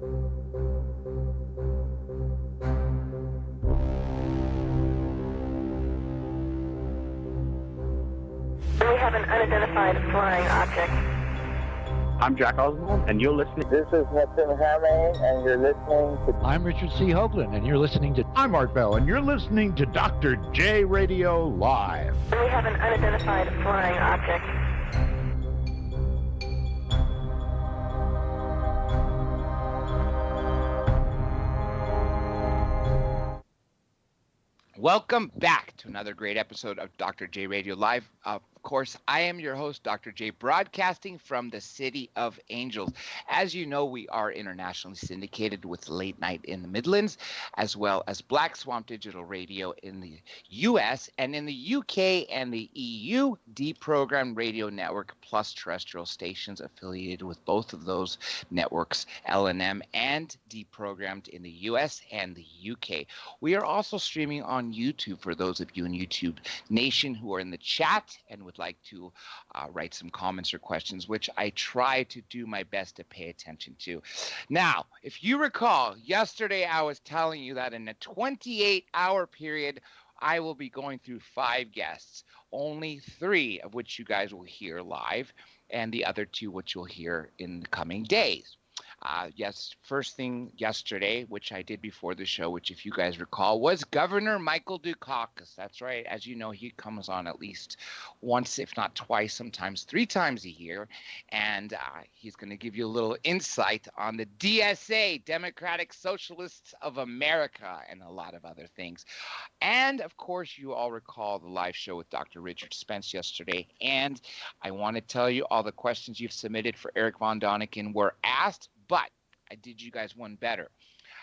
We have an unidentified flying object. I'm Jack Oswald, and you're listening. This is Hudson Harmony, and you're listening to... I'm Richard C. Hoagland, and you're listening to... I'm Art Bell, and you're listening to Dr. J Radio Live. We have an unidentified flying object. Welcome back to another great episode of Dr. J Radio Live. Of course, I am your host, Dr. J, broadcasting from the City of Angels. As you know, we are internationally syndicated with Late Night in the Midlands, as well as Black Swamp Digital Radio in the U.S. and in the UK and the EU, deprogrammed radio network plus terrestrial stations affiliated with both of those networks, L&M and deprogrammed in the U.S. and the UK. We are also streaming on YouTube for those of you in YouTube Nation who are in the chat and would like to write some comments or questions, which I try to do my best to pay attention to. Now, if you recall, yesterday I was telling you that in a 28-hour period, I will be going through 5 guests, only 3 of which you guys will hear live, and the other 2 which you'll hear in the coming days. Yes, first thing yesterday, which I did before the show, which if you guys recall, was Governor Michael Dukakis. That's right. As you know, he comes on at least once, if not twice, sometimes 3 times a year. And he's going to give you a little insight on the DSA, Democratic Socialists of America, and a lot of other things. And, of course, you all recall the live show with Dr. Richard Spence yesterday. And I want to tell you all the questions you've submitted for Eric Von Doniken were asked, but I did you guys one better.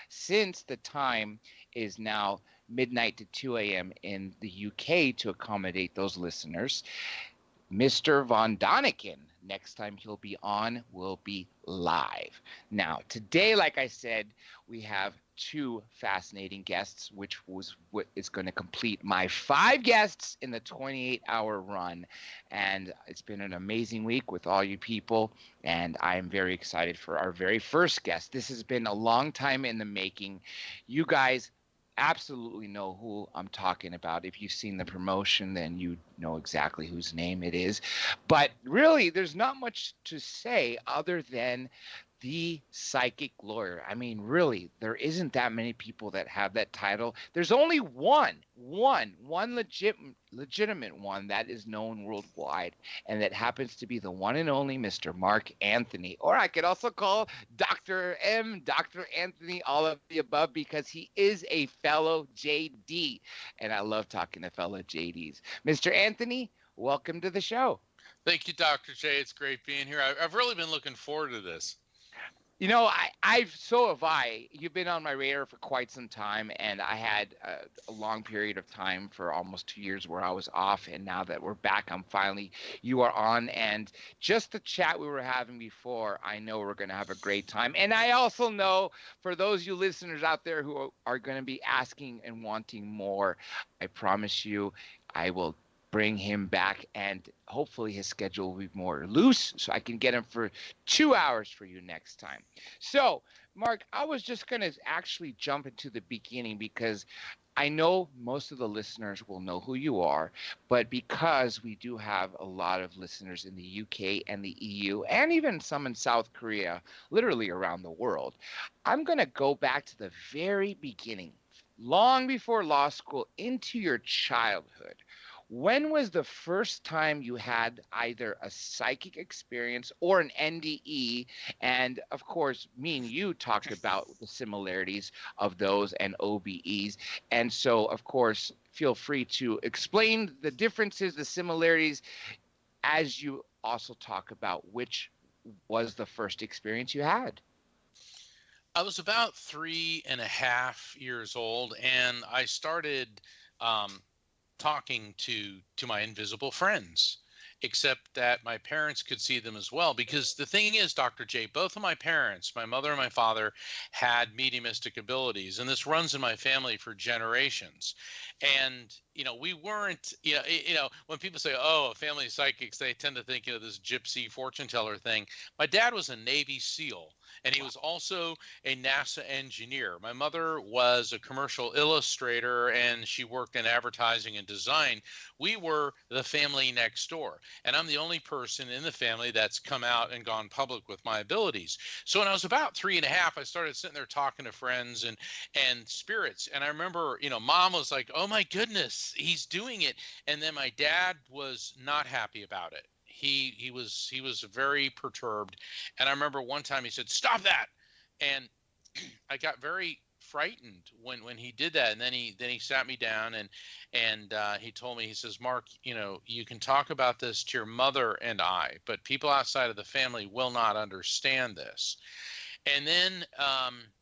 Since the time is now midnight to 2 a.m. in the UK to accommodate those listeners, Mr. Von Doniken, next time he'll be on, will be live. Now, today, like I said, we have 2 fascinating guests, which was what is going to complete my 5 guests in the 28-hour run. And it's been an amazing week with all you people, and I'm very excited for our very first guest. This has been a long time in the making. You guys absolutely know who I'm talking about. If you've seen the promotion, then you know exactly whose name it is. But really, there's not much to say other than the psychic lawyer. I mean, really, there isn't that many people that have that title. There's only one legitimate one that is known worldwide, and that happens to be the one and only Mr. Mark Anthony, or I could also call Dr. M, Dr. Anthony, all of the above, because he is a fellow JD, and I love talking to fellow JDs. Mr. Anthony, welcome to the show. Thank you, Dr. J. It's great being here. I've really been looking forward to this. You know, so have I. You've been on my radar for quite some time, and I had a long period of time for almost 2 years where I was off, and now that we're back, you are on, and just the chat we were having before, I know we're going to have a great time. And I also know for those of you listeners out there who are going to be asking and wanting more, I promise you I will bring him back, and hopefully his schedule will be more loose so I can get him for 2 hours for you next time. So, Mark, I was just going to actually jump into the beginning because I know most of the listeners will know who you are, but because we do have a lot of listeners in the UK and the EU and even some in South Korea, literally around the world, I'm going to go back to the very beginning, long before law school, into your childhood. When was the first time you had either a psychic experience or an NDE? And of course, me and you talked about the similarities of those and OBEs. And so, of course, feel free to explain the differences, the similarities, as you also talk about which was the first experience you had. I was about 3.5 years old, and I started talking to my invisible friends. except that my parents could see them as well. Because the thing is, Dr. J, both of my parents, my mother and my father, had mediumistic abilities, and this runs in my family for generations. And we weren't, when people say, "Oh, a family of psychics," they tend to think, this gypsy fortune teller thing. My dad was a Navy SEAL, and he was also a NASA engineer. My mother was a commercial illustrator, and she worked in advertising and design. We were the family next door, and I'm the only person in the family that's come out and gone public with my abilities. So when I was about 3.5, I started sitting there talking to friends and spirits, and I remember, Mom was like, "Oh my goodness, he's doing it," and then my dad was not happy about it. He was very perturbed, and I remember one time he said, "Stop that," and I got very frightened when he did that. And then he sat me down and he told me, he says, "Mark, you can talk about this to your mother and I, but people outside of the family will not understand this." And then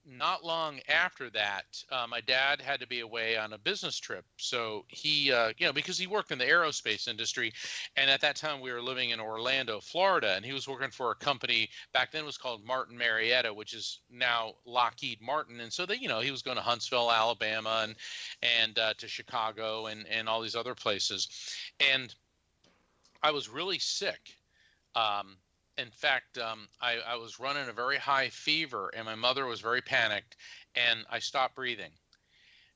not long after that, my dad had to be away on a business trip. So he, because he worked in the aerospace industry, and at that time we were living in Orlando, Florida, and he was working for a company back then it was called Martin Marietta, which is now Lockheed Martin. And so he was going to Huntsville, Alabama, and to Chicago and all these other places. And I was really sick. In fact, I was running a very high fever, and my mother was very panicked, and I stopped breathing.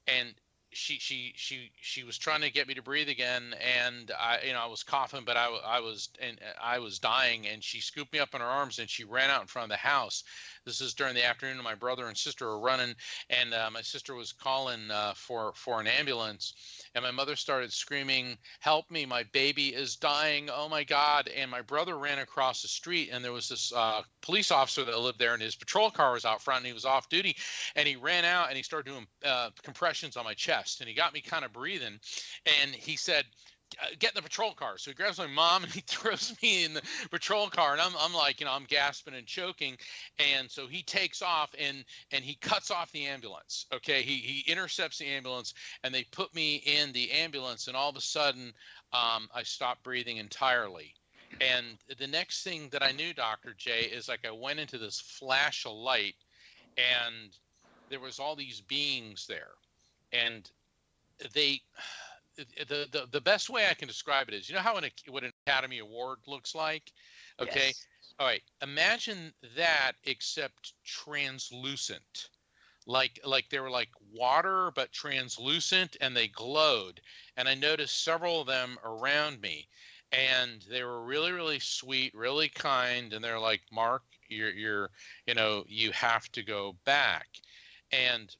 And she was trying to get me to breathe again, and I was coughing, but I was dying, and she scooped me up in her arms and she ran out in front of the house. This is during the afternoon, and my brother and sister were running, and my sister was calling for an ambulance, and my mother started screaming, "Help me, my baby is dying, oh my God." And my brother ran across the street, and there was this police officer that lived there, and his patrol car was out front, and he was off duty, and he ran out and he started doing compressions on my chest, and he got me kind of breathing, and he said, "Get in the patrol car." So he grabs my mom and he throws me in the patrol car, and I'm like, I'm gasping and choking. And so he takes off and he cuts off the ambulance. Okay. He intercepts the ambulance, and they put me in the ambulance, and all of a sudden I stopped breathing entirely. And the next thing that I knew, Dr. J, is like I went into this flash of light, and there was all these beings there, and the best way I can describe it is, how what an Academy Award looks like? Okay. Yes. All right. Imagine that, except translucent. Like they were like water, but translucent, and they glowed. And I noticed several of them around me, and they were really, really sweet, really kind. And they're like, "Mark, you have to go back." And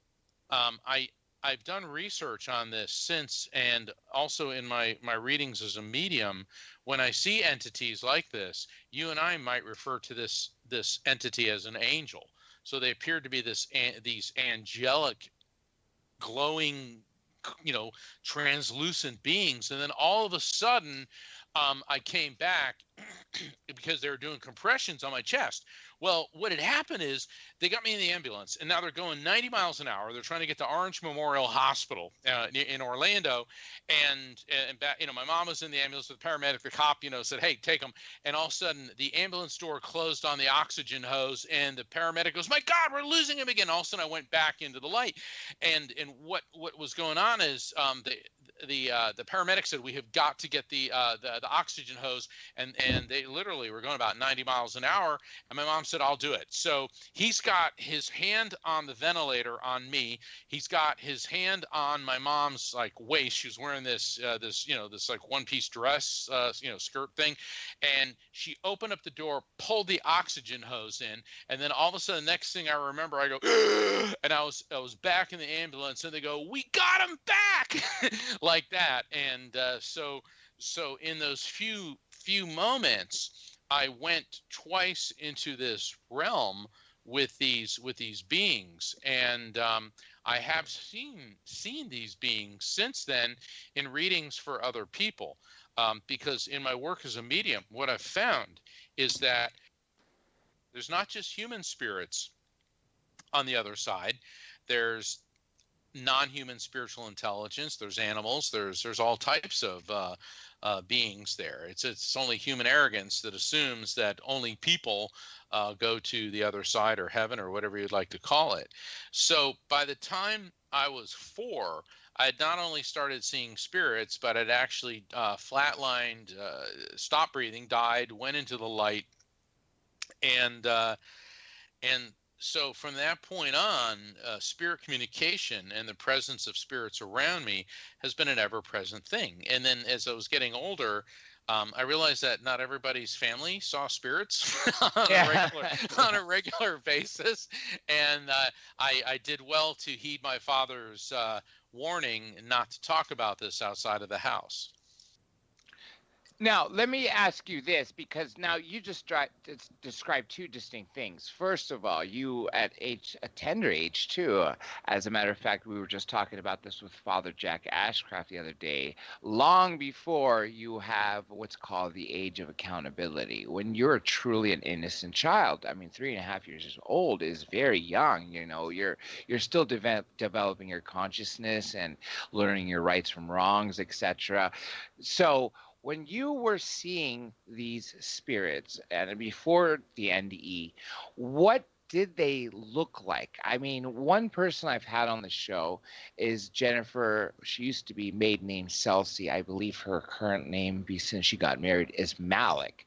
I've done research on this since, and also in my readings as a medium. When I see entities like this, you and I might refer to this entity as an angel. So they appear to be these angelic, glowing, translucent beings. And then all of a sudden, I came back because they were doing compressions on my chest. Well, what had happened is they got me in the ambulance, and now they're going 90 miles an hour. They're trying to get to Orange Memorial Hospital in Orlando, and back, my mom was in the ambulance with the paramedic. The cop, said, "Hey, take them." And all of a sudden, the ambulance door closed on the oxygen hose, and the paramedic goes, "My God, we're losing him again." All of a sudden, I went back into the light, and what was going on is the paramedic said, "We have got to get the oxygen hose," and they literally were going about 90 miles an hour, and my mom said, "I'll do it." So he's got his hand on the ventilator on me. He's got his hand on my mom's waist. She was wearing this like one-piece dress, skirt thing, and she opened up the door, pulled the oxygen hose in, and then all of a sudden, next thing I remember, I go, and I was back in the ambulance, and they go, "We got him back," like that. And so in those few moments, I went twice into this realm with these beings, and I have seen these beings since then in readings for other people, because in my work as a medium, what I've found is that there's not just human spirits on the other side. There's non-human spiritual intelligence. There's animals. There's all types of beings there. It's only human arrogance that assumes that only people go to the other side or heaven or whatever you'd like to call it. So by the time I was 4, I had not only started seeing spirits, but I'd actually flatlined, stopped breathing, died, went into the light, and so from that point on, spirit communication and the presence of spirits around me has been an ever-present thing. And then as I was getting older, I realized that not everybody's family saw spirits on a regular basis. And I did well to heed my father's warning not to talk about this outside of the house. Now, let me ask you this, because now you just described 2 distinct things. First of all, you at a tender age, too. As a matter of fact, we were just talking about this with Father Jack Ashcraft the other day. Long before you have what's called the age of accountability, when you're truly an innocent child. I mean, 3.5 years old is very young. You know, you're still developing your consciousness and learning your rights from wrongs, etc. So when you were seeing these spirits and before the NDE, what did they look like? I mean, one person I've had on the show is Jennifer. She used to be maiden name Celsi. I believe her current name, since she got married, is Malik.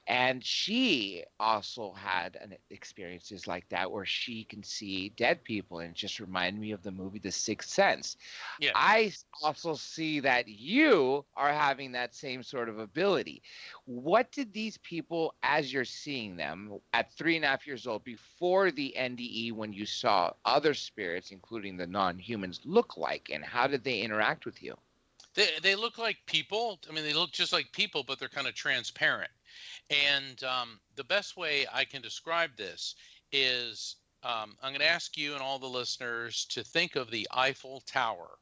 And she also had experiences like that where she can see dead people, and it just reminded me of the movie The Sixth Sense. Yeah. I also see that you are having that same sort of ability. What did these people, as you're seeing them at 3.5 years old, before the NDE, when you saw other spirits, including the non-humans, look like, and how did they interact with you? They look like people. I mean, they look just like people, but they're kind of transparent. And the best way I can describe this is I'm going to ask you and all the listeners to think of the Eiffel Tower.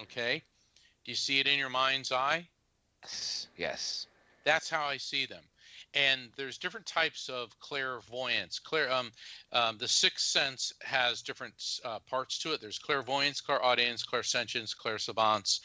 Okay? Do you see it in your mind's eye? Yes. That's how I see them. And there's different types of clairvoyance. The Sixth Sense has different parts to it. There's clairvoyance, clairaudience, clairsentience, clairsavance,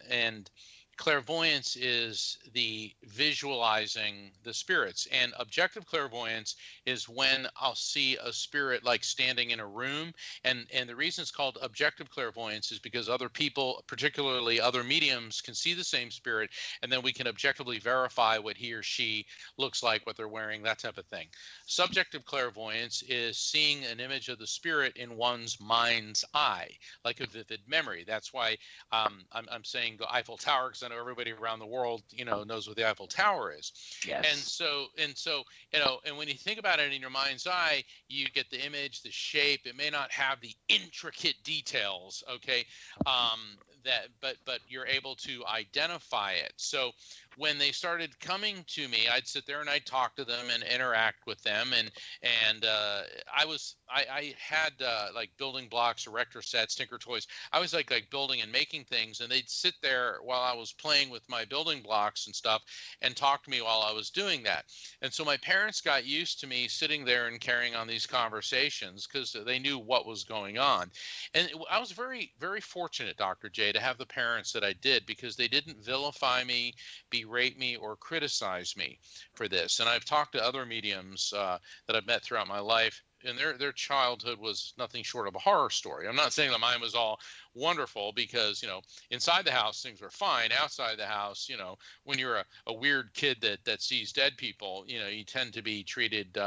and clairvoyance is the visualizing the spirits, and objective clairvoyance is when I'll see a spirit like standing in a room, and the reason it's called objective clairvoyance is because other people, particularly other mediums, can see the same spirit, and then we can objectively verify what he or she looks like, what they're wearing, that type of thing. Subjective clairvoyance is seeing an image of the spirit in one's mind's eye, like a vivid memory. That's why I'm saying the Eiffel Tower, because I know everybody around the world, knows what the Eiffel Tower is. Yes. And so, and when you think about it in your mind's eye, you get the image, the shape. It may not have the intricate details, okay, but you're able to identify it. So when they started coming to me, I'd sit there and I'd talk to them and interact with them, and I had like building blocks, erector sets, tinker toys. I was like building and making things, and they'd sit there while I was playing with my building blocks and stuff and talk to me while I was doing that. And so my parents got used to me sitting there and carrying on these conversations because they knew what was going on. And I was very, very fortunate, Dr. J, to have the parents that I did, because they didn't vilify me, berate me, or criticize me for this. And I've talked to other mediums that I've met throughout my life, and their childhood was nothing short of a horror story. I'm not saying that mine was all wonderful, because inside the house things were fine. Outside the house, when you're a weird kid that sees dead people, you tend to be treated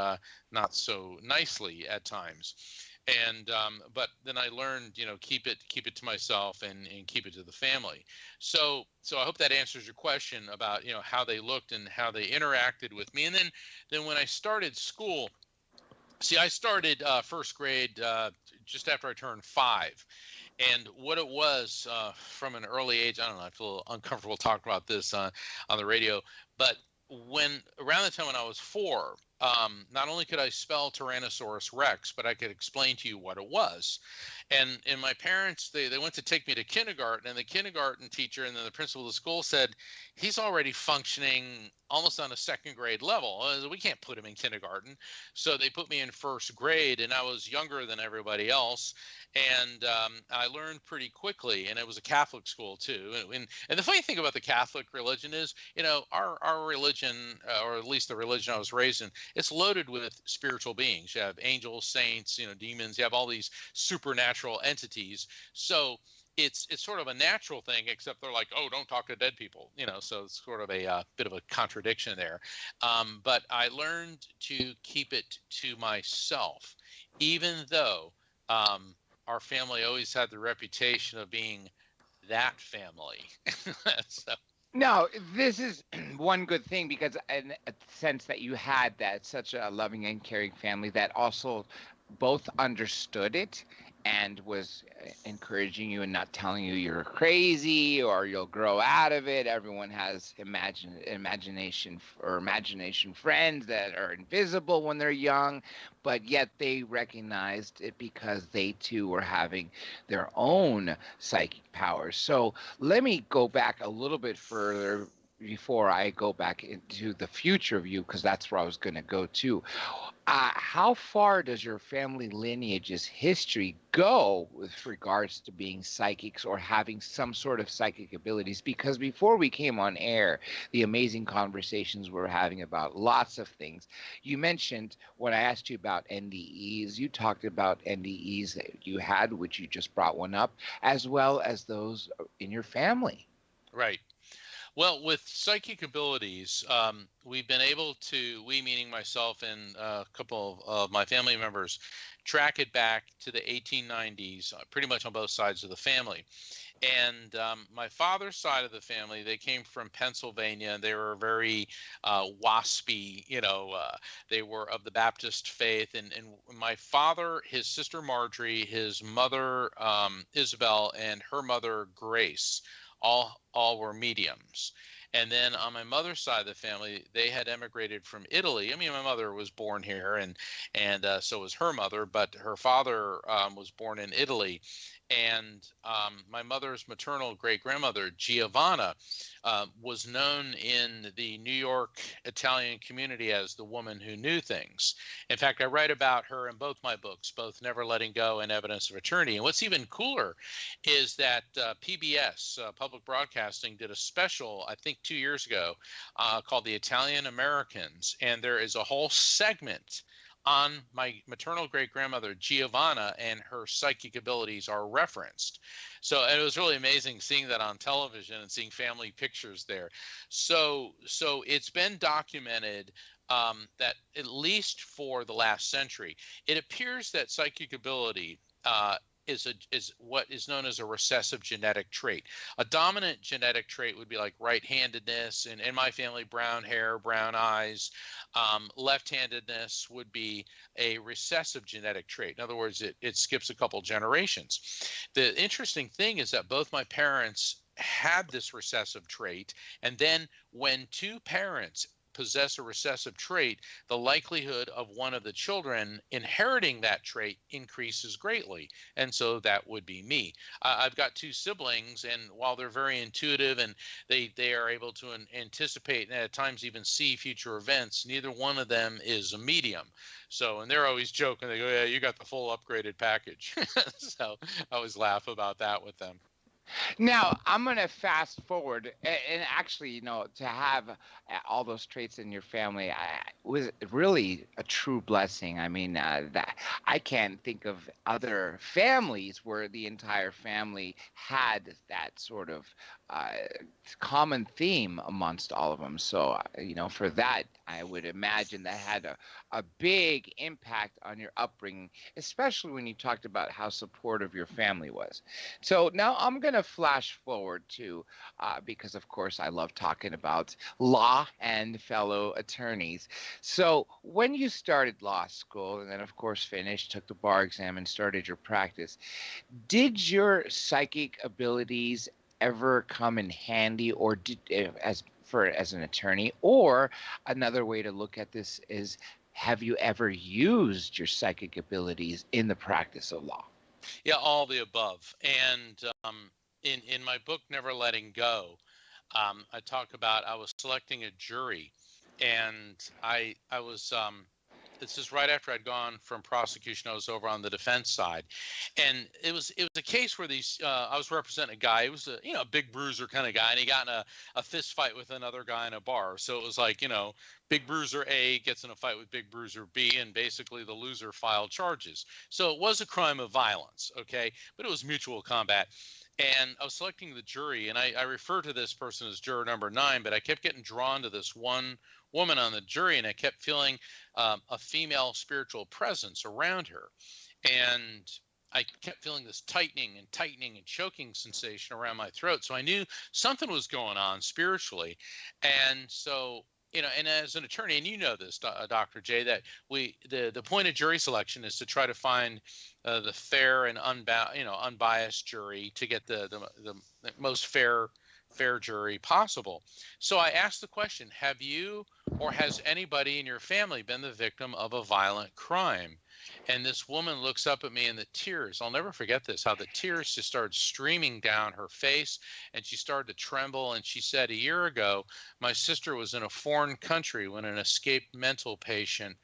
not so nicely at times. And but then I learned, keep it to myself and keep it to the family. So I hope that answers your question about how they looked and how they interacted with me. And then when I started school, see, I started first grade just after I turned 5. And what it was from an early age, I don't know, I feel a little uncomfortable talking about this on the radio, but around the time when I was 4, not only could I spell Tyrannosaurus Rex, but I could explain to you what it was. And my parents, they went to take me to kindergarten, and the kindergarten teacher and then the principal of the school said, he's already functioning almost on a second grade level. We can't put him in kindergarten. So they put me in first grade, and I was younger than everybody else. And I learned pretty quickly, and it was a Catholic school too. And the funny thing about the Catholic religion is, our religion, or at least the religion I was raised in, it's loaded with spiritual beings. You have angels, saints, demons. You have all these supernatural entities. So it's sort of a natural thing, except they're like, oh, don't talk to dead people, so it's sort of a bit of a contradiction there. But I learned to keep it to myself, even though our family always had the reputation of being that family. So. No, this is one good thing, because in a sense that you had that such a loving and caring family that also both understood it and was encouraging you and not telling you you're crazy or you'll grow out of it. Everyone has imagination friends that are invisible when they're young, but yet they recognized it because they too were having their own psychic powers. So let me go back a little bit further before I go back into the future of you, because that's where I was going to go to. How far does your family lineage's history go with regards to being psychics or having some sort of psychic abilities? Because before we came on air, the amazing conversations we were having about lots of things. You mentioned, when I asked you about NDEs, you talked about NDEs that you had, which you just brought one up, as well as those in your family. Right. Well, with psychic abilities, we've been able to, we meaning myself and a couple of my family members, track it back to the 1890s, pretty much on both sides of the family. And my father's side of the family, they came from Pennsylvania. They were very waspy, they were of the Baptist faith. And my father, his sister Marjorie, his mother Isabel, and her mother Grace, all were mediums. And then on my mother's side of the family, they had emigrated from Italy. I mean, my mother was born here, and so was her mother, but her father was born in Italy. And my mother's maternal great-grandmother, Giovanna, was known in the New York Italian community as the woman who knew things. In fact, I write about her in both my books, both Never Letting Go and Evidence of Eternity. And what's even cooler is that PBS, Public Broadcasting, did a special, I think 2 years ago, called The Italian Americans. And there is a whole segment on my maternal great-grandmother, Giovanna, and her psychic abilities are referenced. So it was really amazing seeing that on television and seeing family pictures there. So it's been documented that at least for the last century, it appears that psychic ability is what is known as a recessive genetic trait. A dominant genetic trait would be like right-handedness, and in my family, brown hair, brown eyes. Left-handedness would be a recessive genetic trait. In other words, it skips a couple generations. The interesting thing is that both my parents had this recessive trait, and then when two parents possess a recessive trait, the likelihood of one of the children inheriting that trait increases greatly. And so that would be me. I've got two siblings, and while they're very intuitive and they are able to anticipate and at times even see future events, neither one of them is a medium. So, and they're always joking. They go, yeah, you got the full upgraded package. So I always laugh about that with them. Now, I'm going to fast forward, and actually, to have all those traits in your family was really a true blessing. I mean, that I can't think of other families where the entire family had that sort of common theme amongst all of them. So, for that, I would imagine that had a big impact on your upbringing, especially when you talked about how supportive your family was. So now I'm going to flash forward to, because of course I love talking about law and fellow attorneys. So when you started law school and then of course finished, took the bar exam and started your practice, did your psychic abilities ever come in handy, or as an attorney? Or another way to look at this is, have you ever used your psychic abilities in the practice of law? Yeah, all the above. And in my book, Never Letting Go, I talk about I was selecting a jury, and I was this is right after I'd gone from prosecution. I was over on the defense side, and it was a case where I was representing a guy. He was a big bruiser kind of guy, and he got in a fist fight with another guy in a bar. So it was like, Big Bruiser A gets in a fight with Big Bruiser B, and basically the loser filed charges. So it was a crime of violence, okay, but it was mutual combat. And I was selecting the jury, and I refer to this person as juror number 9, but I kept getting drawn to this one woman on the jury, and I kept feeling a female spiritual presence around her. And I kept feeling this tightening and choking sensation around my throat. So I knew something was going on spiritually. And so, and as an attorney, and you know this, Dr. J, that the point of jury selection is to try to find the fair and unbiased jury to get the most fair jury possible. So I asked the question, have you or has anybody in your family been the victim of a violent crime? And this woman looks up at me, and the tears, I'll never forget this, how the tears just started streaming down her face, and she started to tremble. And she said, a year ago, my sister was in a foreign country when an escaped mental patient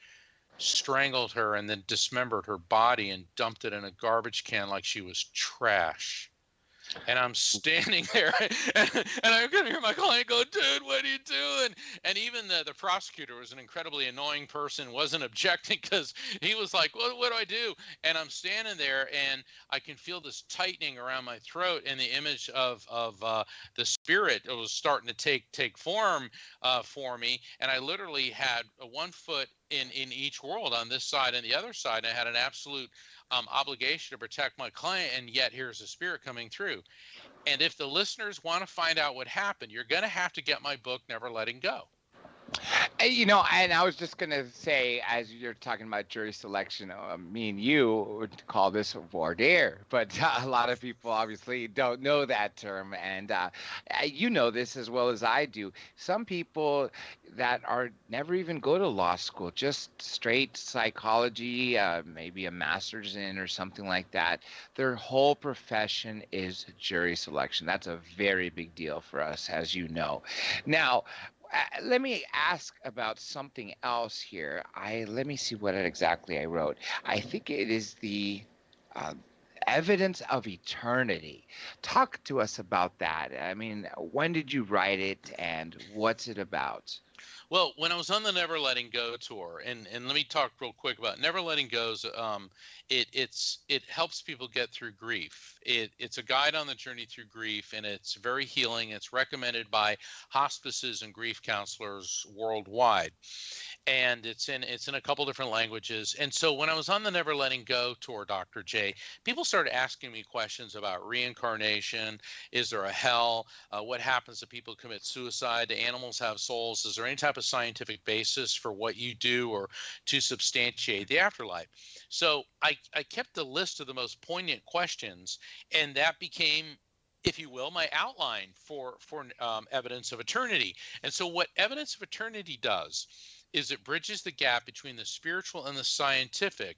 strangled her and then dismembered her body and dumped it in a garbage can like she was trash. And I'm standing there, and I could hear my client go, dude, what are you doing? And even the prosecutor was an incredibly annoying person, wasn't objecting because he was like, what do I do? And I'm standing there, and I can feel this tightening around my throat, and the image of the spirit was starting to take form for me. And I literally had one foot in each world, on this side and the other side. And I had an absolute obligation to protect my client, and yet here's a spirit coming through. And if the listeners want to find out what happened, you're going to have to get my book, Never Letting Go. And I was just going to say, as you're talking about jury selection, me and you would call this voir dire, but a lot of people obviously don't know that term. And you know this as well as I do. Some people that never even go to law school, just straight psychology, maybe a master's in or something like that, their whole profession is jury selection. That's a very big deal for us, as you know. Now, let me ask about something else here. Let me see what exactly I wrote. I think it is the evidence of eternity. Talk to us about that. I mean, when did you write it, and what's it about? Well, when I was on the Never Letting Go tour, and let me talk real quick about Never Letting Go's. It helps people get through grief. It's a guide on the journey through grief, and it's very healing. It's recommended by hospices and grief counselors worldwide, and it's in a couple different languages. And so when I was on the Never Letting Go tour, Dr. J, people started asking me questions about reincarnation. Is there a hell? What happens if people commit suicide? Do animals have souls? Is there any type of scientific basis for what you do or to substantiate the afterlife? So I kept a list of the most poignant questions, and that became, if you will, my outline for evidence of eternity. And so what evidence of eternity does is it bridges the gap between the spiritual and the scientific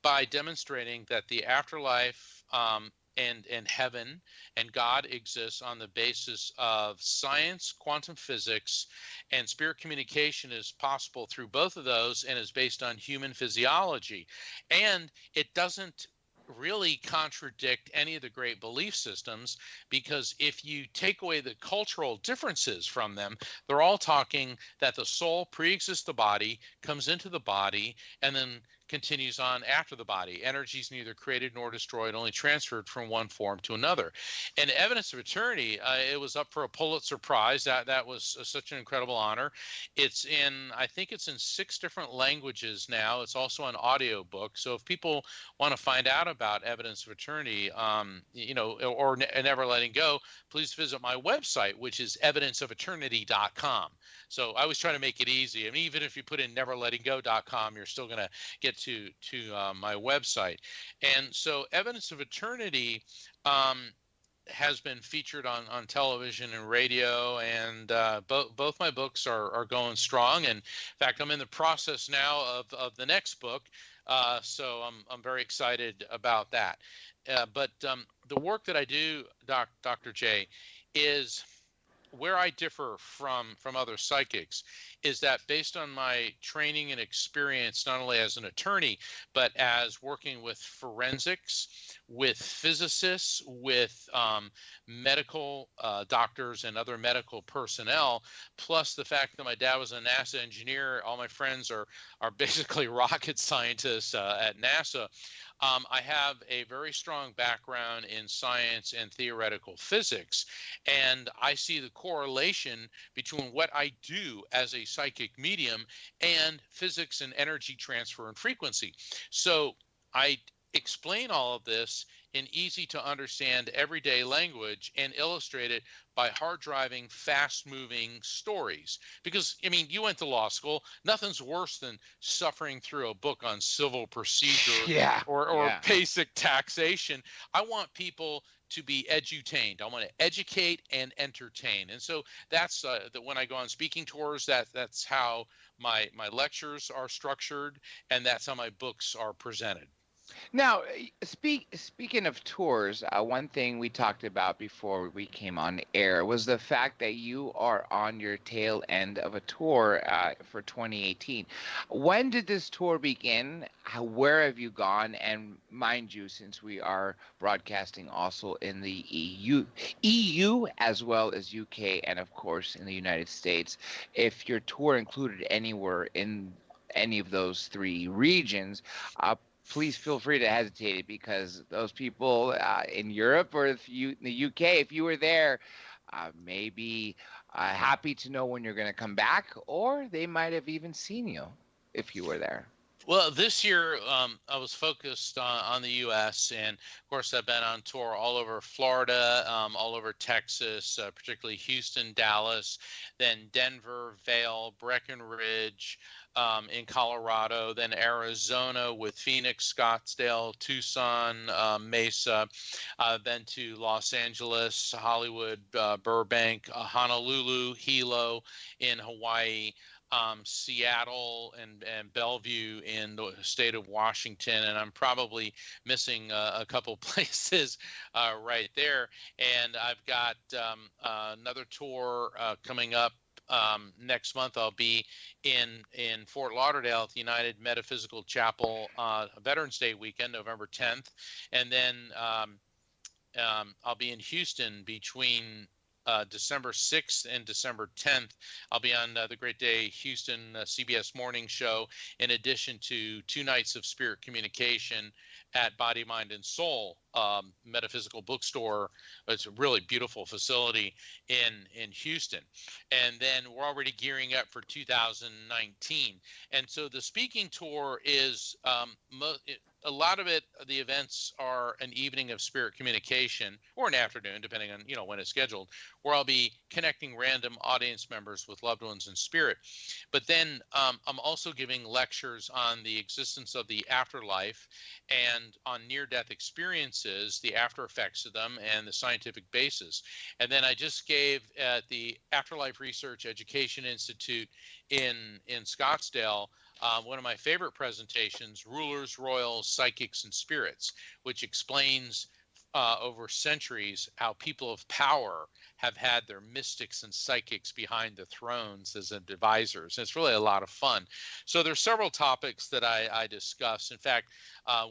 by demonstrating that the afterlife and heaven and God exists on the basis of science, quantum physics, and spirit communication is possible through both of those, and is based on human physiology. And it doesn't really contradict any of the great belief systems, because if you take away the cultural differences from them, they're all talking that the soul pre-exists the body, comes into the body, and then continues on after the body. Energy is neither created nor destroyed, only transferred from one form to another. And evidence of eternity, it was up for a Pulitzer Prize. That was such an incredible honor. I think it's in 6 different languages now. It's also an audio book. So if people want to find out about evidence of eternity, or Never Letting Go, please visit my website, which is evidenceofeternity.com. So I was trying to make it easy. I mean, even if you put in neverlettinggo.com, you're still going to get to my website. And so evidence of eternity has been featured on television and radio, and both my books are going strong. And in fact, I'm in the process now of the next book, so I'm very excited about that. But the work that I do, Dr. J, is where I differ from other psychics is that based on my training and experience, not only as an attorney, but as working with forensics, with physicists, with medical doctors and other medical personnel, plus the fact that my dad was a NASA engineer, all my friends are basically rocket scientists at NASA. I have a very strong background in science and theoretical physics, and I see the correlation between what I do as a psychic medium and physics and energy transfer and frequency. So I explain all of this in easy to understand everyday language and illustrate it by hard driving, fast moving stories. Because, I mean, you went to law school. Nothing's worse than suffering through a book on civil procedure or basic taxation. I want people to be edutained. I want to educate and entertain. And so that's that when I go on speaking tours, that's how my lectures are structured, and that's how my books are presented. Now, speaking of tours, one thing we talked about before we came on air was the fact that you are on your tail end of a tour for 2018. When did this tour begin? Where have you gone? And mind you, since we are broadcasting also in the EU as well as UK and of course in the United States, if your tour included anywhere in any of those three regions, please feel free to hesitate, because those people in Europe or in the UK, if you were there, may be happy to know when you're going to come back, or they might have even seen you if you were there. Well, this year I was focused on the U.S., and of course I've been on tour all over Florida, all over Texas, particularly Houston, Dallas, then Denver, Vail, Breckenridge, in Colorado, then Arizona with Phoenix, Scottsdale, Tucson, Mesa, then to Los Angeles, Hollywood, Burbank, Honolulu, Hilo in Hawaii, Seattle and Bellevue in the state of Washington, and I'm probably missing a couple places right there. And I've got another tour coming up next month. I'll be in Fort Lauderdale at the United Metaphysical Chapel Veterans Day weekend, November 10th, and then I'll be in Houston between December 6th and December 10th. I'll be on the Great Day Houston CBS Morning Show, in addition to 2 nights of spirit communication at Body, Mind, and Soul Metaphysical Bookstore. It's a really beautiful facility in Houston. And then we're already gearing up for 2019. And so the speaking tour is a lot of it, the events are an evening of spirit communication, or an afternoon, depending on when it's scheduled, where I'll be connecting random audience members with loved ones in spirit. But then I'm also giving lectures on the existence of the afterlife and on near-death experiences, the after effects of them, and the scientific basis. And then I just gave at the Afterlife Research Education Institute in Scottsdale one of my favorite presentations, Rulers, Royals, Psychics, and Spirits, which explains over centuries how people of power have had their mystics and psychics behind the thrones as advisors. And it's really a lot of fun. So there's several topics that I discuss. In fact,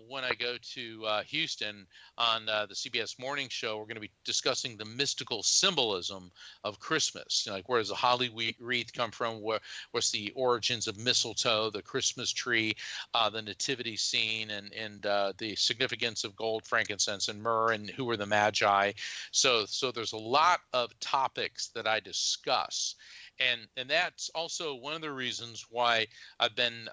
when I go to Houston on the CBS Morning Show, we're going to be discussing the mystical symbolism of Christmas. Like, where does the holly wreath come from? What's the origins of mistletoe, the Christmas tree, the nativity scene, and the significance of gold, frankincense, and myrrh, and who were the magi. So there's a lot of topics that I discuss. And that's also one of the reasons why I've been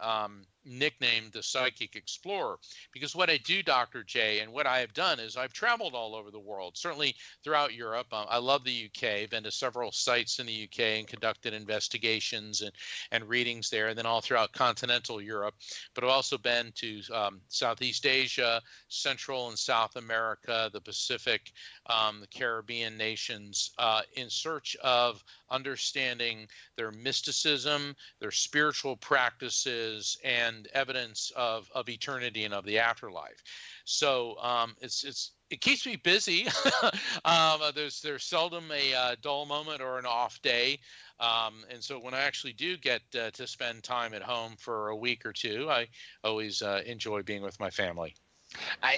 nicknamed the Psychic Explorer, because what I do, Dr. J, and what I have done is I've traveled all over the world, certainly throughout Europe. I love the UK. I've been to several sites in the UK and conducted investigations and readings there, and then all throughout continental Europe. But I've also been to Southeast Asia, Central and South America, the Pacific, the Caribbean nations, in search of understanding their mysticism, their spiritual practices, and evidence of eternity and of the afterlife. So it keeps me busy. There's seldom a dull moment or an off day. And so when I actually do get to spend time at home for a week or two, I always enjoy being with my family.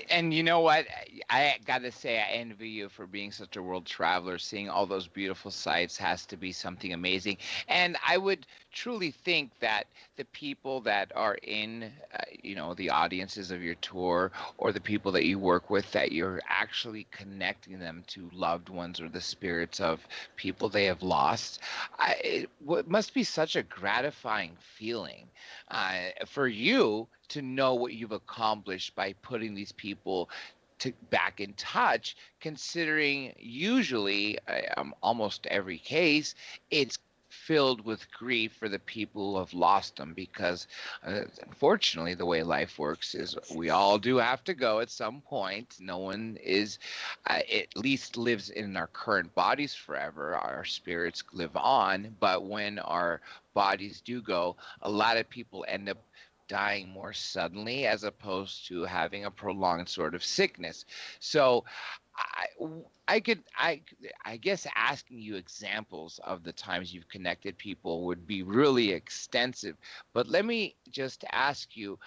And you know what? I got to say, I envy you for being such a world traveler. Seeing all those beautiful sights has to be something amazing. And I would truly think that the people that are in, the audiences of your tour, or the people that you work with, that you're actually connecting them to loved ones or the spirits of people they have lost. It must be such a gratifying feeling for you to know what you've accomplished by putting these people back in touch, considering usually almost every case it's filled with grief for the people who have lost them, because unfortunately the way life works is we all do have to go at some point. No one is at least lives in our current bodies forever. Our spirits live on, but when our bodies do go, a lot of people end up dying more suddenly as opposed to having a prolonged sort of sickness. So I guess asking you examples of the times you've connected people would be really extensive. But let me just ask you,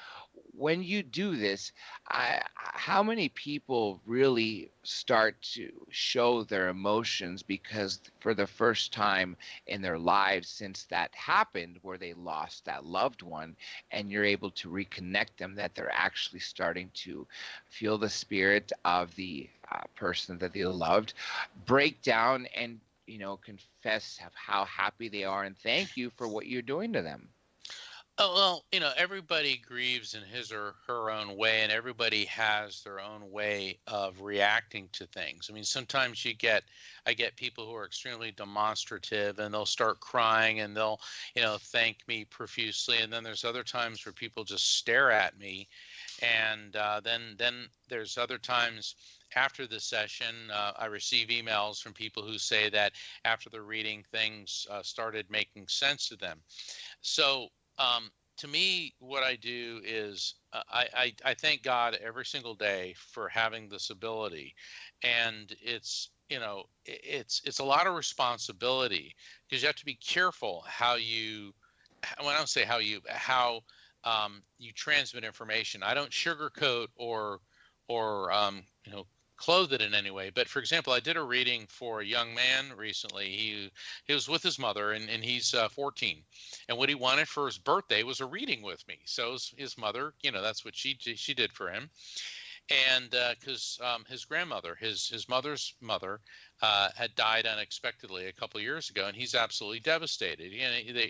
when you do this, how many people really start to show their emotions because for the first time in their lives since that happened where they lost that loved one, and you're able to reconnect them, that they're actually starting to feel the spirit of the person that they loved, break down and confess of how happy they are and thank you for what you're doing to them? Oh, well, everybody grieves in his or her own way, and everybody has their own way of reacting to things. I mean, sometimes I get people who are extremely demonstrative, and they'll start crying, and they'll, thank me profusely. And then there's other times where people just stare at me. And then there's other times after the session, I receive emails from people who say that after the reading, things started making sense to them. So, to me, what I do is I thank God every single day for having this ability, and it's a lot of responsibility, because you have to be careful how you transmit information. I don't sugarcoat or clothe it in any way. But for example, I did a reading for a young man recently. He was with his mother, and he's 14. And what he wanted for his birthday was a reading with me. So his mother, that's what she did for him. And because his grandmother, his mother's mother, had died unexpectedly a couple of years ago, and he's absolutely devastated.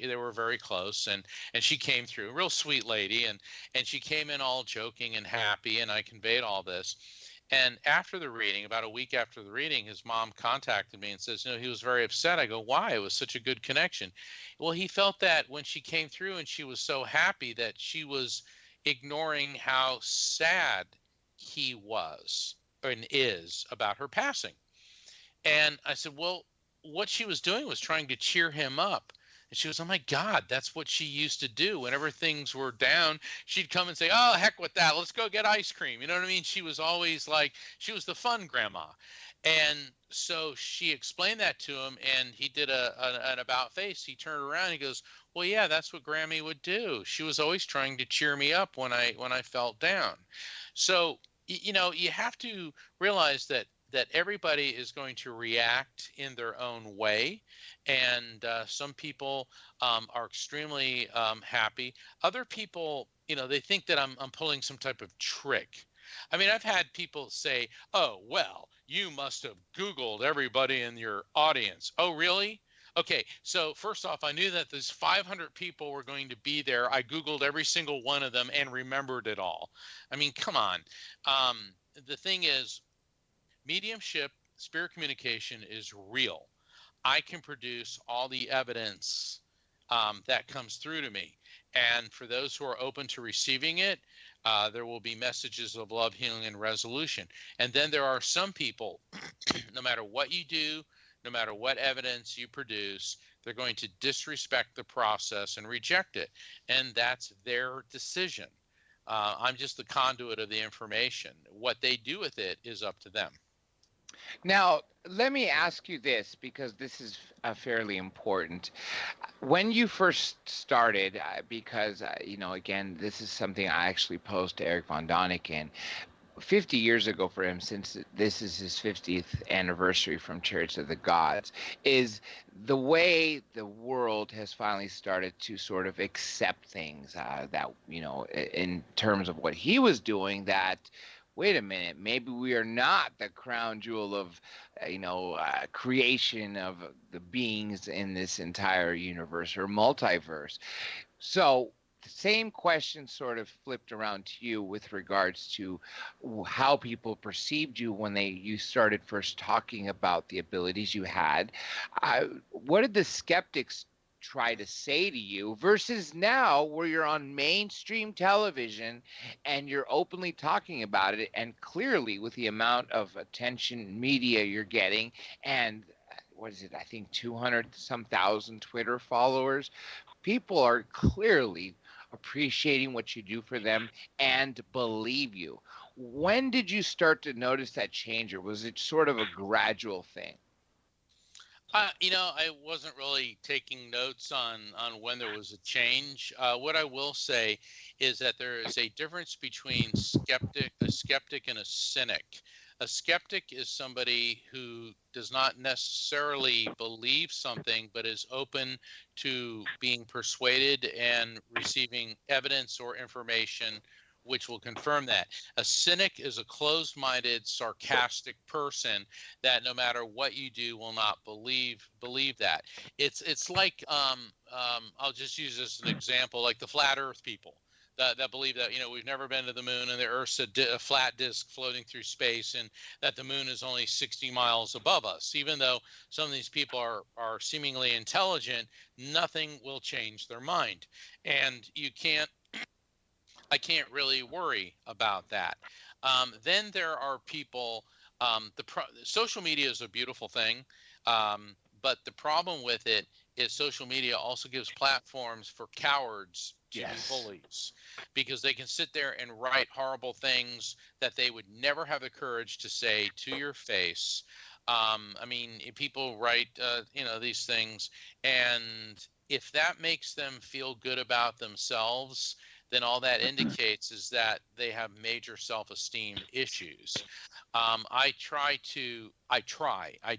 They were very close, and she came through, a real sweet lady, and she came in all joking and happy, and I conveyed all this. And after the reading, about a week after the reading, his mom contacted me and says, he was very upset. I go, why? It was such a good connection. Well, he felt that when she came through and she was so happy, that she was ignoring how sad he was and is about her passing. And I said, well, what she was doing was trying to cheer him up. And she was, oh my God, that's what she used to do. Whenever things were down, she'd come and say, oh, heck with that. Let's go get ice cream. You know what I mean? She was always like, she was the fun grandma. And so she explained that to him, and he did an about face. He turned around and he goes, well, yeah, that's what Grammy would do. She was always trying to cheer me up when I felt down. So, you have to realize that everybody is going to react in their own way. And some people are extremely happy. Other people, they think that I'm pulling some type of trick. I mean, I've had people say, oh, well, you must have Googled everybody in your audience. Oh, really? Okay, so first off, I knew that these 500 people were going to be there. I Googled every single one of them and remembered it all. I mean, come on. The thing is, mediumship, spirit communication is real. I can produce all the evidence that comes through to me. And for those who are open to receiving it, there will be messages of love, healing, and resolution. And then there are some people, no matter what you do, no matter what evidence you produce, they're going to disrespect the process and reject it. And that's their decision. I'm just the conduit of the information. What they do with it is up to them. Now, let me ask you this, because this is fairly important. When you first started, because, again, this is something I actually posed to Eric Von Doniken 50 years ago for him, since this is his 50th anniversary from Chariots of the Gods, is the way the world has finally started to sort of accept things that, in terms of what he was doing, that wait a minute, maybe we are not the crown jewel of, creation of the beings in this entire universe or multiverse. So the same question sort of flipped around to you with regards to how people perceived you when you started first talking about the abilities you had. What did the skeptics try to say to you versus now where you're on mainstream television and you're openly talking about it, and clearly with the amount of attention media you're getting, and what is it, I think 200 some thousand Twitter followers, people are clearly appreciating what you do for them and believe you. When did you start to notice that change, or was it sort of a gradual thing? I wasn't really taking notes on when there was a change. What I will say is that there is a difference between a skeptic and a cynic. A skeptic is somebody who does not necessarily believe something, but is open to being persuaded and receiving evidence or information which will confirm that. A cynic is a closed-minded, sarcastic person that no matter what you do will not believe that. It's like I'll just use this as an example, like the flat Earth people that believe that we've never been to the moon and the Earth's a flat disk floating through space, and that the moon is only 60 miles above us. Even though some of these people are seemingly intelligent, nothing will change their mind, and I can't really worry about that. Then there are people. Social media is a beautiful thing, but the problem with it is social media also gives platforms for cowards to be bullies, because they can sit there and write horrible things that they would never have the courage to say to your face. People write, these things, and if that makes them feel good about themselves, then all that indicates is that they have major self-esteem issues. I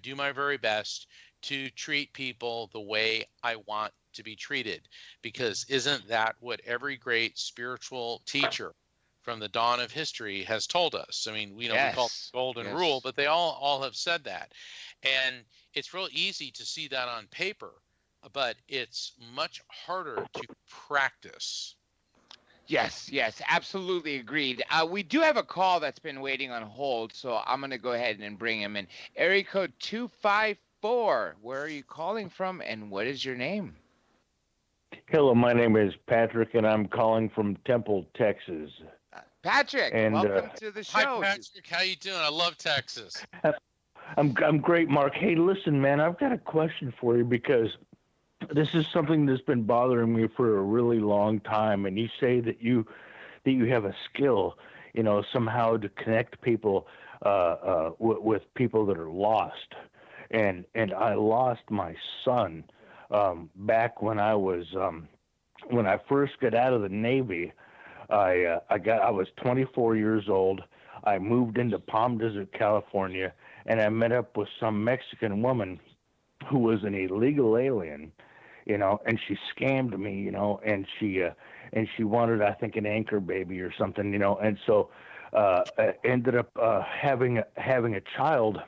do my very best to treat people the way I want to be treated, because isn't that what every great spiritual teacher from the dawn of history has told us? I mean, we call it the golden rule, but they all have said that. And it's real easy to see that on paper, but it's much harder to practice. Yes, absolutely agreed. We do have a call that's been waiting on hold, so I'm going to go ahead and bring him in. Area code 254. Where are you calling from, and what is your name? Hello, my name is Patrick, and I'm calling from Temple, Texas. Patrick, welcome to the show. Hi, Patrick. How you doing? I love Texas. I'm great, Mark. Hey, listen, man, I've got a question for you, because this is something that's been bothering me for a really long time. And you say that you have a skill, somehow to connect people with people that are lost. And I lost my son back when I was when I first got out of the Navy. I was 24 years old. I moved into Palm Desert, California, and I met up with some Mexican woman who was an illegal alien, and she scammed me, and she wanted, I think, an anchor baby or something, and so I ended up having a child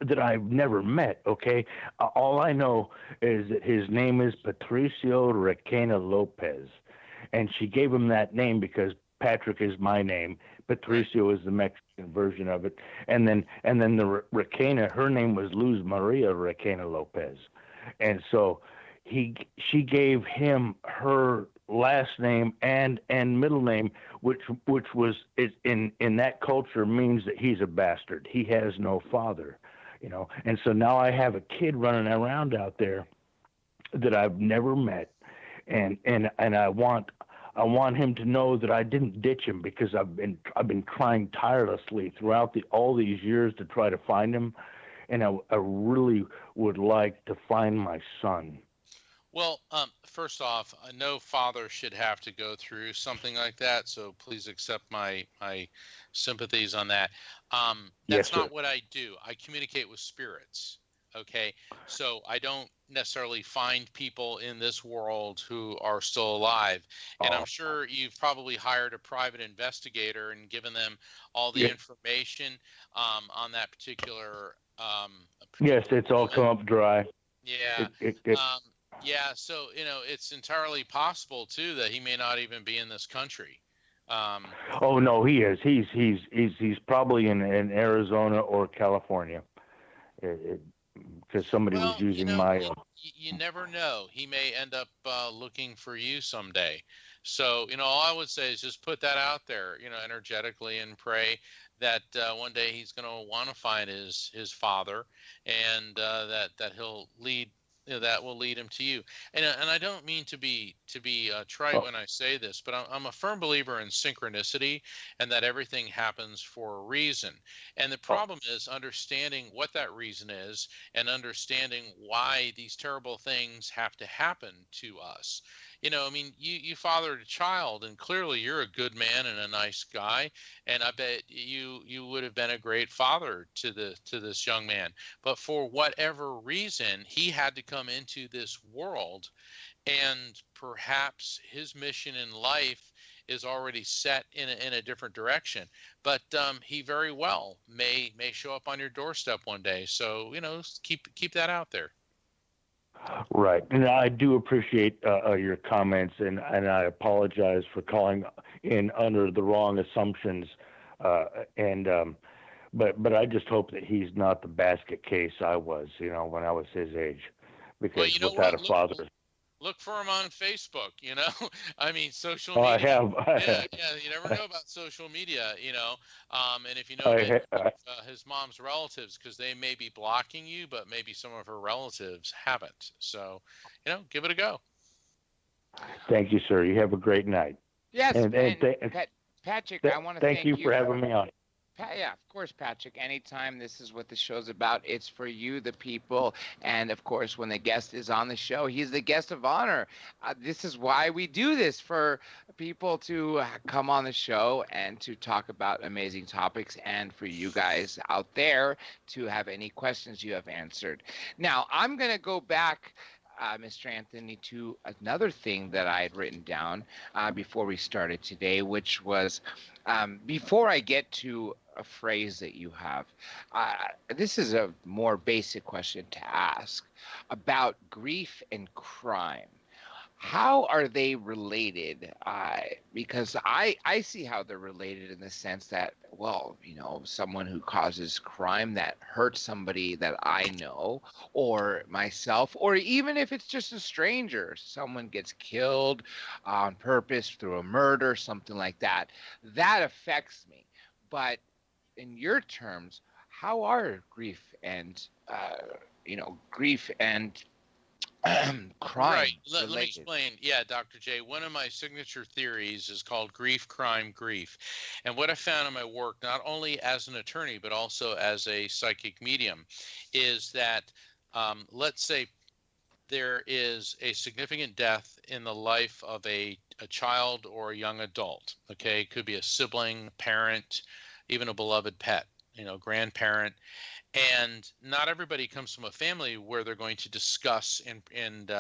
that I've never met. Okay, all I know is that his name is Patricio Requena Lopez, and she gave him that name because Patrick is my name. Patricio is the Mexican version of it, and then the Requena, her name was Luz Maria Requena Lopez, and so she gave him her last name and middle name, which was in that culture means that he's a bastard. He has no father, and so now I have a kid running around out there that I've never met, and I want him to know that I didn't ditch him, because I've been trying tirelessly throughout all these years to try to find him, and I really would like to find my son. Well, first off, no father should have to go through something like that, so please accept my sympathies on that. That's not what I do. I communicate with spirits, okay? So I don't necessarily find people in this world who are still alive. And I'm sure you've probably hired a private investigator and given them all the information on that particular Yes, it's all come up dry. Yeah. Yeah, so it's entirely possible too that he may not even be in this country. Oh no, he is. He's probably in Arizona or California, because somebody was using my. You never know. He may end up looking for you someday. So all I would say is just put that out there, energetically, and pray that one day he's going to want to find his father, and that he'll lead. That will lead him to you. And I don't mean to be trite when I say this, but I'm a firm believer in synchronicity, and that everything happens for a reason. And the problem is understanding what that reason is, and understanding why these terrible things have to happen to us. You fathered a child, and clearly you're a good man and a nice guy, and I bet you would have been a great father to this young man. But for whatever reason, he had to come into this world, and perhaps his mission in life is already set in a different direction. But he very well may show up on your doorstep one day. So keep that out there. Right, and I do appreciate your comments, and I apologize for calling in under the wrong assumptions, but I just hope that he's not the basket case I was, when I was his age, because without a father. Look for him on Facebook, I mean, social media. I have. Yeah, you never know about social media, and if you know his mom's relatives, because they may be blocking you, but maybe some of her relatives haven't. So, give it a go. Thank you, sir. You have a great night. Yes, Patrick, I want to thank you for having me on. Yeah, of course, Patrick. Anytime this is what the show's about, it's for you, the people. And, of course, when the guest is on the show, he's the guest of honor. This is why we do this, for people to come on the show and to talk about amazing topics, and for you guys out there to have any questions you have answered. Now, I'm going to go back, Mr. Anthony, to another thing that I had written down before we started today, which was before I get to a phrase that you have, this is a more basic question to ask about grief and crime. How are they related? Because I see how they're related in the sense that, well, someone who causes crime that hurts somebody that I know or myself, or even if it's just a stranger, someone gets killed on purpose through a murder, something like that, that affects me. But in your terms, how are grief and crime right. Let me explain. Yeah, Dr. J, one of my signature theories is called grief, crime, grief. And what I found in my work, not only as an attorney, but also as a psychic medium, is that let's say there is a significant death in the life of a child or a young adult. Okay, it could be a sibling, parent, even a beloved pet, grandparent. And not everybody comes from a family where they're going to discuss and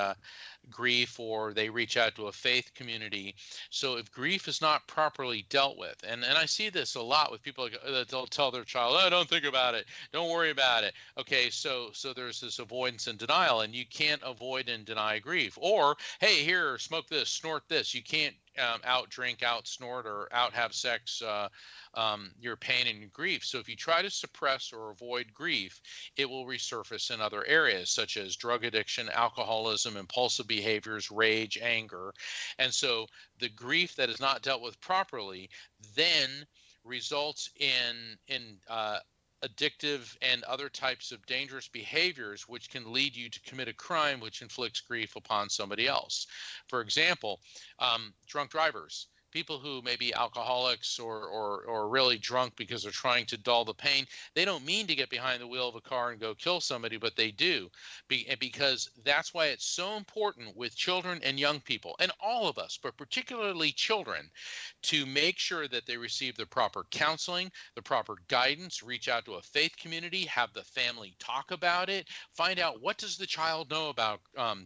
grief, or they reach out to a faith community. So if grief is not properly dealt with, and I see this a lot with people that they'll tell their child, oh, don't think about it, don't worry about it. Okay, so there's this avoidance and denial, and you can't avoid and deny grief. Or, hey, here, smoke this, snort this. You can't out drink, out snort, or out have sex your pain and grief. So if you try to suppress or avoid grief, it will resurface in other areas such as drug addiction, alcoholism, impulsive behaviors, rage, anger. And so the grief that is not dealt with properly then results in addictive and other types of dangerous behaviors, which can lead you to commit a crime which inflicts grief upon somebody else. For example, drunk drivers. People who may be alcoholics or really drunk because they're trying to dull the pain, they don't mean to get behind the wheel of a car and go kill somebody, but they do. Because that's why it's so important with children and young people, and all of us, but particularly children, to make sure that they receive the proper counseling, the proper guidance, reach out to a faith community, have the family talk about it, find out what does the child know about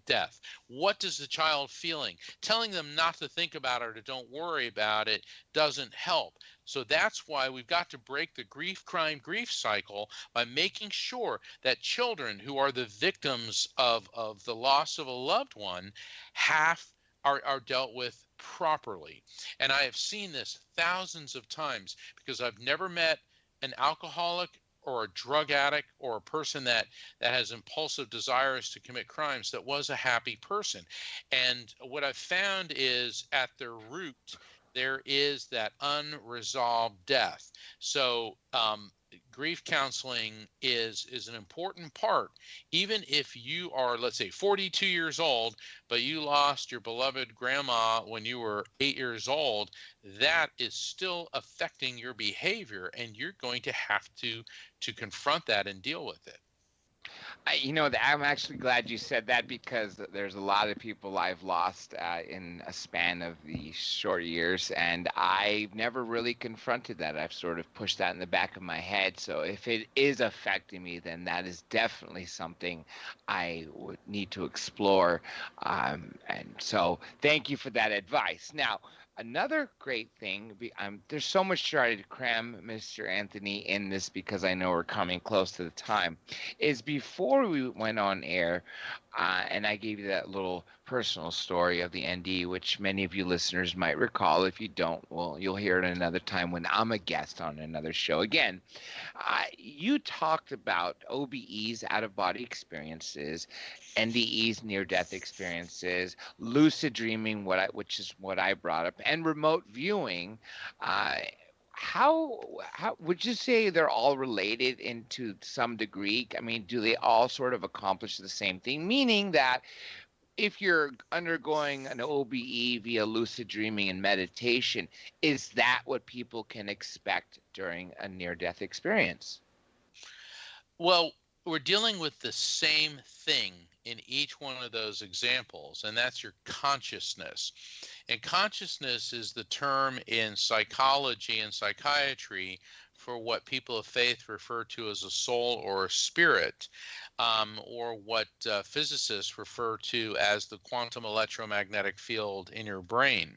death, what does the child feeling. Telling them not to think about it or don't worry about it doesn't help. So that's why we've got to break the grief, crime, grief cycle by making sure that children who are the victims of the loss of a loved one are dealt with properly. And I have seen this thousands of times because I've never met an alcoholic or a drug addict or a person that has impulsive desires to commit crimes that was a happy person. And what I've found is at their root, there is that unresolved death. So grief counseling is an important part. Even if you are, let's say, 42 years old, but you lost your beloved grandma when you were 8 years old, that is still affecting your behavior, and you're going to have to confront that and deal with it. I'm actually glad you said that, because there's a lot of people I've lost in a span of these short years, and I've never really confronted that. I've sort of pushed that in the back of my head. So if it is affecting me, then that is definitely something I would need to explore. And so thank you for that advice. Now, another great thing, there's so much to try to cram, Mr. Anthony, in this, because I know we're coming close to the time, is before we went on air, and I gave you that little personal story of the ND, which many of you listeners might recall. If you don't, well, you'll hear it another time when I'm a guest on another show. Again, you talked about OBEs, out-of-body experiences, NDEs, near-death experiences, lucid dreaming, which is what I brought up, and remote viewing. How would you say they're all related into some degree? I mean, do they all sort of accomplish the same thing? Meaning that if you're undergoing an OBE via lucid dreaming and meditation, is that what people can expect during a near-death experience? Well, we're dealing with the same thing in each one of those examples, and that's your consciousness. And consciousness is the term in psychology and psychiatry for what people of faith refer to as a soul or a spirit, or what physicists refer to as the quantum electromagnetic field in your brain.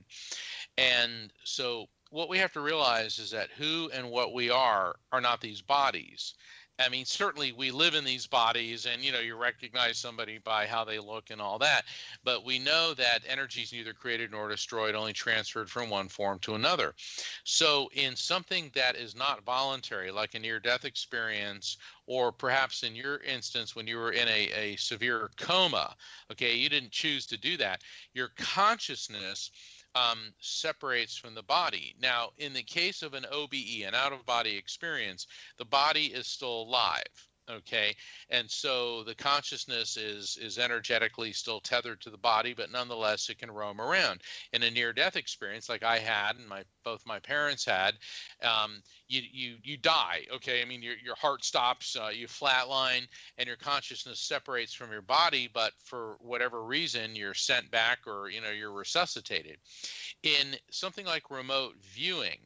And so what we have to realize is that who and what we are not these bodies. I mean, certainly we live in these bodies, and, you recognize somebody by how they look and all that. But we know that energy is neither created nor destroyed, only transferred from one form to another. So in something that is not voluntary, like a near-death experience, or perhaps in your instance when you were in a severe coma, okay, you didn't choose to do that. Your consciousness separates from the body. Now, in the case of an OBE, an out-of-body experience, the body is still alive, okay? And so the consciousness is energetically still tethered to the body, but nonetheless it can roam around. In a near-death experience, like I had and both my parents had, you die, okay? I mean, your heart stops, you flatline, and your consciousness separates from your body, but for whatever reason, you're sent back, or you're resuscitated. In something like remote viewing,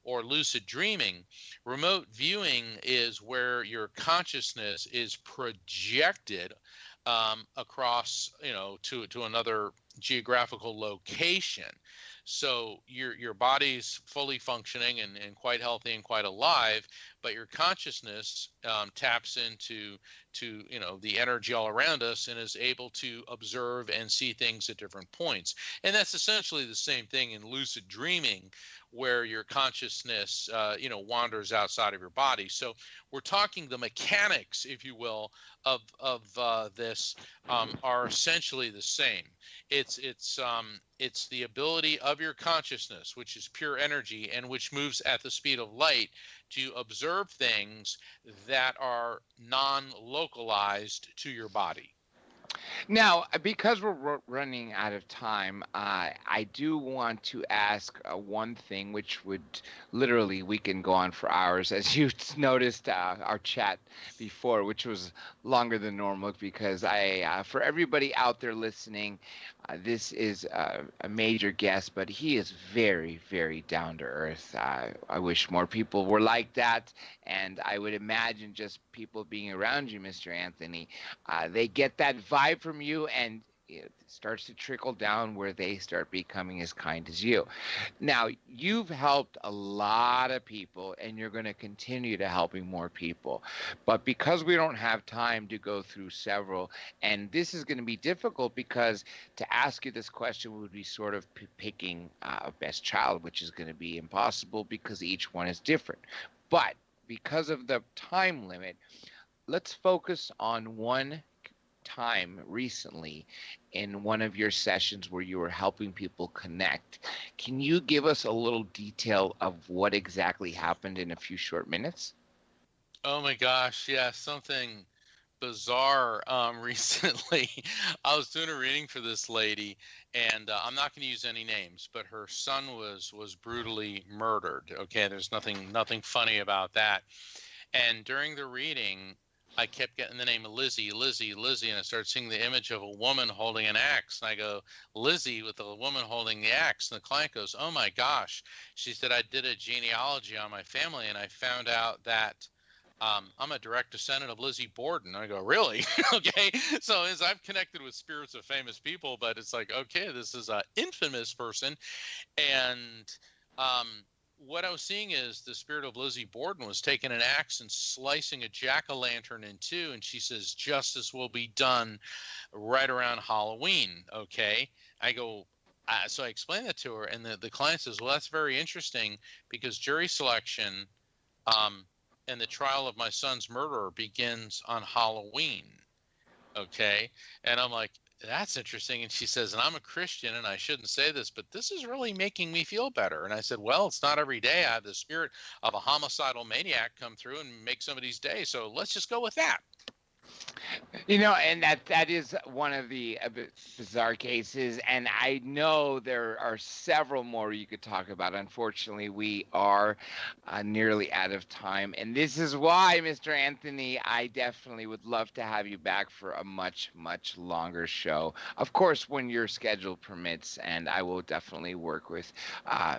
or lucid dreaming. Remote viewing is where your consciousness is projected across, to another geographical location. So your body's fully functioning and quite healthy and quite alive, but your consciousness taps into the energy all around us and is able to observe and see things at different points. And that's essentially the same thing in lucid dreaming, where your consciousness wanders outside of your body. So we're talking the mechanics, if you will, of this are essentially the same. It's the ability of your consciousness, which is pure energy and which moves at the speed of light, to observe things that are non-localized to your body. Now, because we're running out of time, I do want to ask one thing, which would literally, we can go on for hours, as you noticed our chat before, which was longer than normal, because for everybody out there listening, this is a major guest, but he is very, very down to earth. I wish more people were like that, and I would imagine just people being around you, Mr. Anthony, they get that vibe from you, and it starts to trickle down where they start becoming as kind as you. Now, you've helped a lot of people, and you're going to continue to helping more people. But because we don't have time to go through several, and this is going to be difficult, because to ask you this question would be sort of picking a best child, which is going to be impossible because each one is different. But because of the time limit, let's focus on one time recently in one of your sessions where you were helping people connect. Can you give us a little detail of what exactly happened in a few short minutes? Oh my gosh, yeah, something bizarre recently. I was doing a reading for this lady, and I'm not going to use any names, but her son was brutally murdered. Okay, there's nothing funny about that. And during the reading, I kept getting the name of Lizzie, Lizzie, Lizzie, and I started seeing the image of a woman holding an axe. And I go, Lizzie, with the woman holding the axe. And the client goes, oh my gosh. She said, I did a genealogy on my family, and I found out that I'm a direct descendant of Lizzie Borden. And I go, really? Okay. So as I've connected with spirits of famous people, but it's like, okay, this is an infamous person. And what I was seeing is the spirit of Lizzie Borden was taking an axe and slicing a jack-o'-lantern in two, and she says justice will be done right around Halloween. Okay, I go, so I explained that to her, and the client says, well, that's very interesting, because jury selection and the trial of my son's murderer begins on Halloween. Okay, and I'm like, that's interesting. And she says, and I'm a Christian, and I shouldn't say this, but this is really making me feel better. And I said, well, it's not every day I have the spirit of a homicidal maniac come through and make somebody's day. So let's just go with that. And that is one of the bizarre cases, and I know there are several more you could talk about. Unfortunately, we are nearly out of time, and this is why, Mr. Anthony, I definitely would love to have you back for a much, much longer show. Of course, when your schedule permits, and I will definitely work with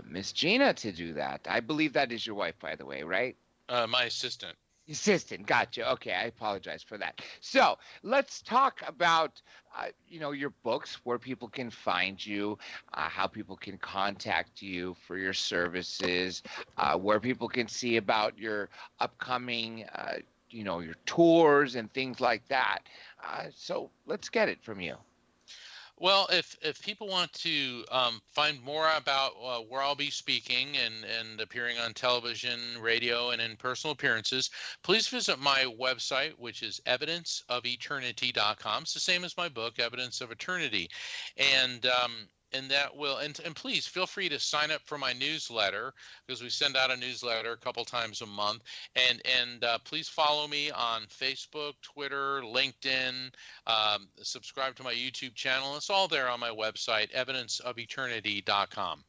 Miss Gina to do that. I believe that is your wife, by the way, right? My assistant. Assistant, gotcha. Okay, I apologize for that. So let's talk about, your books, where people can find you, how people can contact you for your services, where people can see about your upcoming, your tours and things like that. So let's get it from you. Well, if people want to find more about where I'll be speaking and appearing on television, radio, and in personal appearances, please visit my website, which is evidenceofeternity.com. It's the same as my book, Evidence of Eternity. And that will, and please feel free to sign up for my newsletter, because we send out a newsletter a couple times a month. And please follow me on Facebook, Twitter, LinkedIn, subscribe to my YouTube channel. It's all there on my website, evidenceofeternity.com.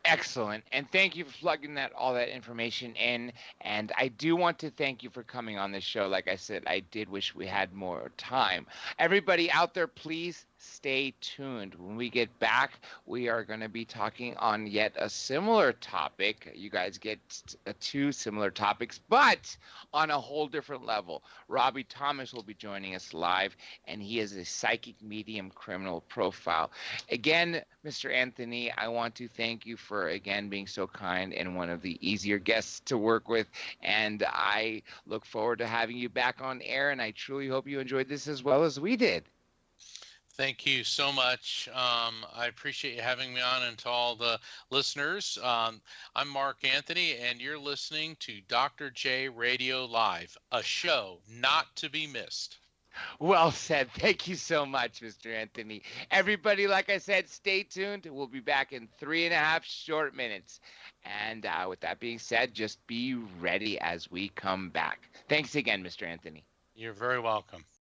Excellent. And thank you for plugging all that information in. And I do want to thank you for coming on this show. Like I said, I did wish we had more time. Everybody out there, please stay tuned. When we get back, we are going to be talking on yet a similar topic. You guys get two similar topics, but on a whole different level. Robbie Thomas will be joining us live, and he is a psychic medium criminal profile. Again, Mr. Anthony, I want to thank you for, again, being so kind and one of the easier guests to work with, and I look forward to having you back on air, and I truly hope you enjoyed this as well as we did. Thank you so much. I appreciate you having me on, and to all the listeners. I'm Mark Anthony, and you're listening to Dr. J Radio Live, a show not to be missed. Well said. Thank you so much, Mr. Anthony. Everybody, like I said, stay tuned. We'll be back in 3.5 short minutes. And with that being said, just be ready as we come back. Thanks again, Mr. Anthony. You're very welcome.